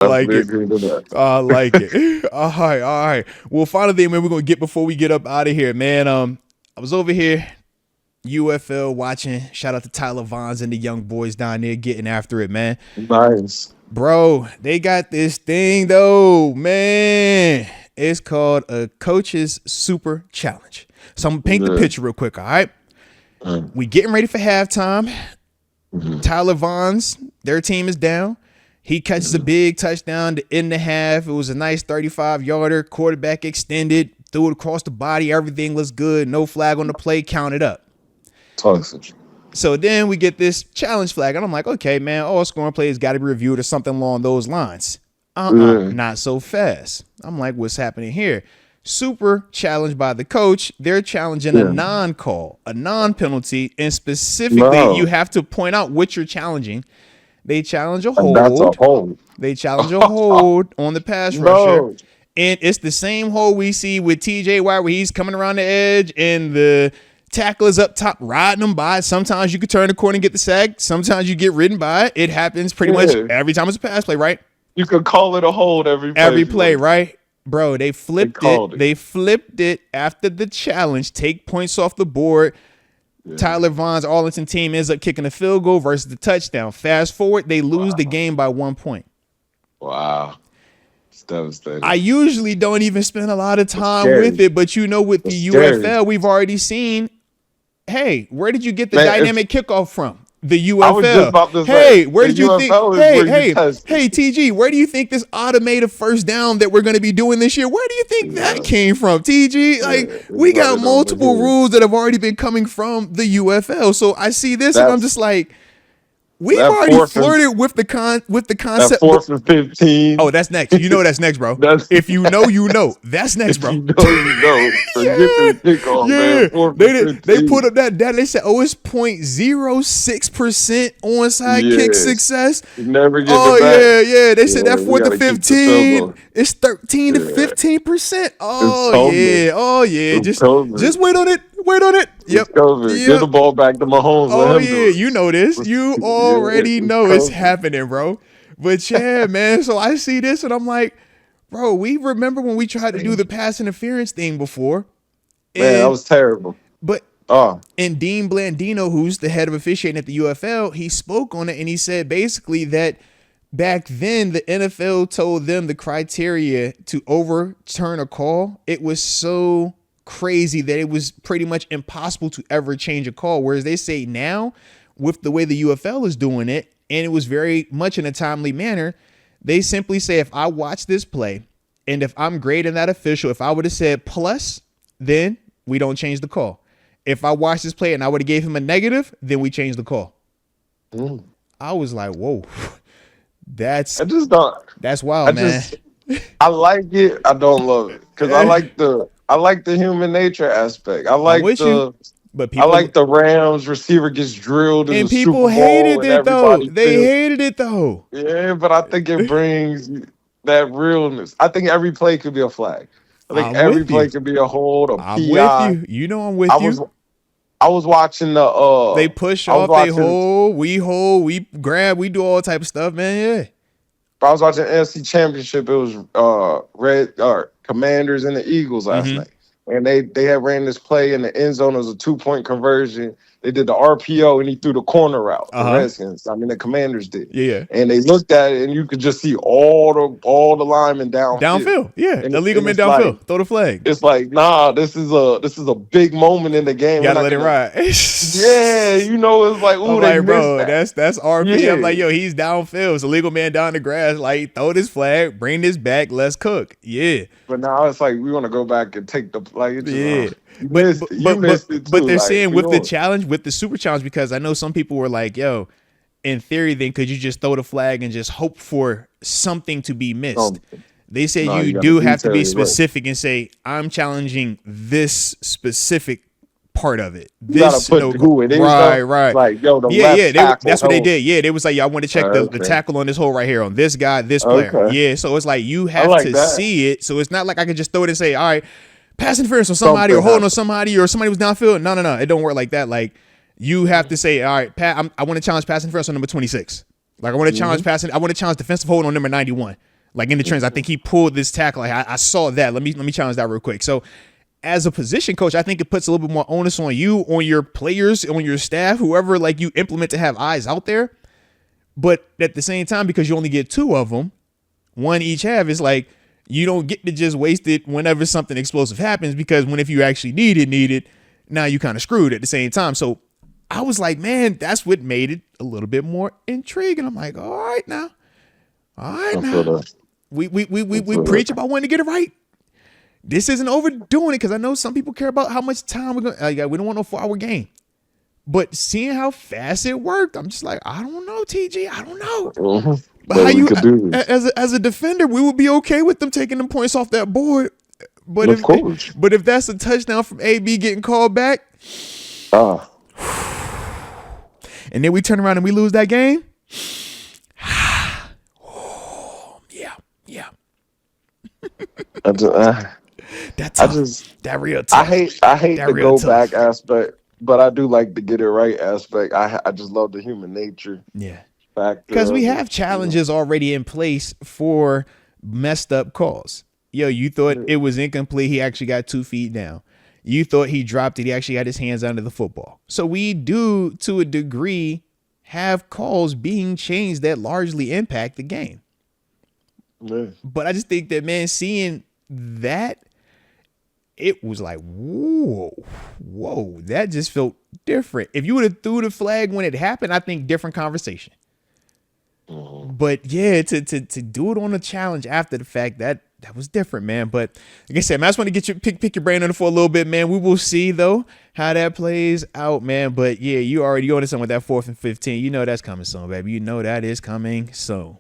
like it. Agree to that. I like it. All right. Well, finally, man, we're gonna get before we get up out of here, man. I was over here, UFL watching. Shout out to Tyler Vaughns and the young boys down there getting after it, man. Nice. Bro, they got this thing though, man. It's called a Coach's Super Challenge. So I'm gonna paint the picture real quick, all right? We getting ready for halftime. Tyler Vaughns, their team is down. He catches a big touchdown to end the half. It was a nice 35-yarder, quarterback extended, threw it across the body. Everything looks good. No flag on the play, count it up. Toxic. So then we get this challenge flag, and I'm like, okay, man, all scoring plays got to be reviewed or something along those lines. Not so fast. I'm like, what's happening here? Super challenged by the coach. They're challenging a non-call, a non-penalty, and specifically you have to point out what you're challenging. They challenge a hold. That's a hold. They challenge a hold on the pass rusher. And it's the same hold we see with TJ Watt where he's coming around the edge and the tackle is up top riding him by. Sometimes you could turn the corner and get the sack. Sometimes you get ridden by it. It happens pretty much every time it's a pass play, right? You could call it a hold every play, right? Bro, they flipped it. They flipped it after the challenge. Take points off the board. Tyler Vaughn's Arlington team ends up kicking a field goal versus the touchdown. Fast forward, they lose the game by 1 point. Wow. It's devastating. I usually don't even spend a lot of time with it, but with the UFL, we've already seen, hey, where did you get the dynamic kickoff from? The UFL. I was just about to say, hey, where did you think? Hey, TG, where do you think this automated first down that we're going to be doing this year? Where do you think that came from, TG? Like, we got multiple rules that have already been coming from the UFL. So I see this and I'm just like, we've already flirted with the concept. That 4th and 15. Oh, that's next. You know that's next, bro. If you know, you know. That's next, bro. You know. So get the kickoff, man. They put up that data. They said, it's 0.06% onside kick success. You never get it back. Yeah. They said that 4th to 15. It's 13 to 15%. Oh yeah. Just wait on it. Yep. Get the ball back to Mahomes. Oh yeah, you know this. You already know it's happening, bro. But yeah, man. So I see this and I'm like, bro, we remember when we tried to do the pass interference thing before. Man, that was terrible. But and Dean Blandino, who's the head of officiating at the UFL, he spoke on it and he said basically that back then the NFL told them the criteria to overturn a call. It was so crazy that it was pretty much impossible to ever change a call. Whereas they say now, with the way the UFL is doing it, and it was very much in a timely manner, they simply say, if I watch this play and if I'm grading that official, if I would have said plus, then we don't change the call. If I watch this play and I would have gave him a negative, then we change the call. I was like, whoa, that's wild, man. I like it. I don't love it because I like the human nature aspect. I like the Rams receiver gets drilled in the Super Bowl. And people hated it though. They hated it though. Yeah, but I think it brings that realness. I think every play could be a flag. I think every play could be a hold, I'm PI. with you. I'm with you. I was watching the they push off, they hold, we grab, we do all type of stuff, man. Yeah. I was watching the NFC Championship. It was Commanders and the Eagles last night. And they had ran this play in the end zone. It was a 2-point conversion. They did the RPO and he threw the corner route. The Redskins. I mean, the Commanders did. Yeah. And they looked at it and you could just see all the linemen downfield. Yeah. And the legal men downfield. Like, throw the flag. It's like, nah, this is a big moment in the game. You gotta let it ride. Yeah, it's like, ooh, they bro, missed that's RP. Yeah. I'm like, yo, he's downfield. It's a legal man down the grass. Like, throw this flag, bring this back, let's cook. Yeah. But now it's like we want to go back and take the like. But they're saying with the challenge, with the super challenge, because I know some people were like, yo, in theory, then could you just throw the flag and just hope for something to be missed? They say you do have to be specific and say, I'm challenging this specific part of it. This who it is. Right. Like, yo, that's what they did. Yeah, they was like, yo, I want to check the tackle on this hole right here on this guy, this player. Yeah, so it's like you have to see it. So it's not like I can just throw it and say, all right, pass interference on somebody or holding on somebody or somebody was downfield. No. It don't work like that. Like you have to say, all right, I want to challenge pass interference on number 26. Like I want to challenge passing. I want to challenge defensive hold on number 91. Like in the trends, I think he pulled this tackle. Like I saw that. Let me challenge that real quick. So as a position coach, I think it puts a little bit more onus on you, on your players, on your staff, whoever like you implement to have eyes out there. But at the same time, because you only get 2 of them, one each half, it's like you don't get to just waste it whenever something explosive happens, because if you actually need it, now you kind of screwed at the same time. So I was like, man, that's what made it a little bit more intriguing. I'm like, all right now. We preach about wanting to get it right. This isn't overdoing it, because I know some people care about how much time we're gonna. We don't want no 4-hour game, but seeing how fast it worked, I'm just like, I don't know, TG, I don't know. Mm-hmm. But how you as a defender, we would be okay with them taking them points off that board. But if that's a touchdown from AB getting called back, and then we turn around and we lose that game, yeah. That real tough. I hate the go back aspect, but I do like the get it right aspect. I just love the human nature. Yeah. Because we have challenges already in place for messed up calls. Yo, you thought it was incomplete. He actually got 2 feet down. You thought he dropped it. He actually got his hands under the football. So we do, to a degree, have calls being changed that largely impact the game. Yeah. But I just think that, man, seeing that, it was like, whoa, that just felt different. If you would have threw the flag when it happened, I think different conversation. But yeah, to do it on a challenge after the fact, that was different, man. But like I said, man, I just want to get you pick your brain on it for a little bit, man. We will see though how that plays out, man. But yeah, you already on to something with that 4th and 15. You know that's coming soon, baby. You know that is coming soon.